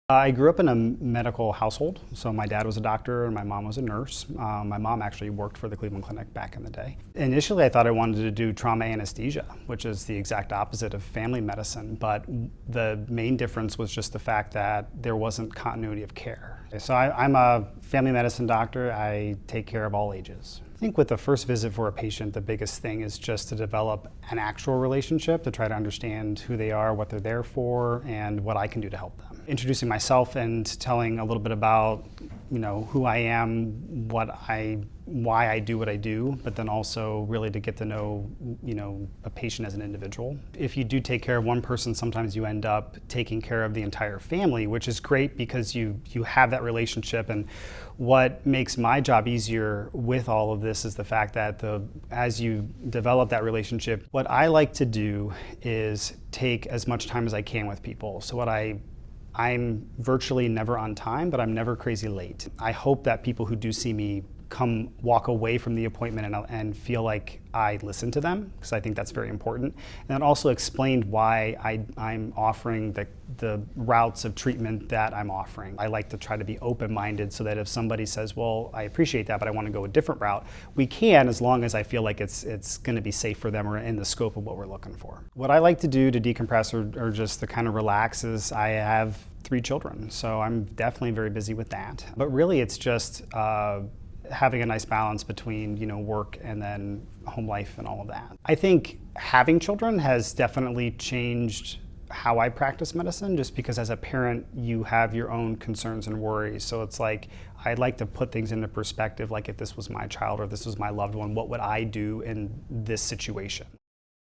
I grew up in a medical household, so my dad was a doctor and my mom was a nurse. My mom actually worked for the Cleveland Clinic back in the day. Initially, I thought I wanted to do trauma anesthesia, which is the exact opposite of family medicine, but the main difference was just the fact that there wasn't continuity of care. So I'm a family medicine doctor. I take care of all ages. I think with the first visit for a patient, the biggest thing is just to develop an actual relationship, to try to understand who they are, what they're there for, and what I can do to help them. Introducing myself and telling a little bit about, who I am, why I do what I do, but then also really to get to know, a patient as an individual. If you do take care of one person, sometimes you end up taking care of the entire family, which is great because you have that relationship. And what makes my job easier with all of this is the fact that as you develop that relationship, what I like to do is take as much time as I can with people. So I'm virtually never on time, but I'm never crazy late. I hope that people who do see me walk away from the appointment and feel like I listened to them, because I think that's very important. And also explained why I'm offering the routes of treatment that I'm offering. I like to try to be open-minded so that if somebody says, well, I appreciate that, but I want to go a different route, we can, as long as I feel like it's going to be safe for them or in the scope of what we're looking for. What I like to do to decompress or just to kind of relax is I have 3 children, so I'm definitely very busy with that. But really it's just having a nice balance between work and then home life and all of that. I think having children has definitely changed how I practice medicine, just because as a parent you have your own concerns and worries. So it's like I'd like to put things into perspective, like if this was my child or if this was my loved one, what would I do in this situation?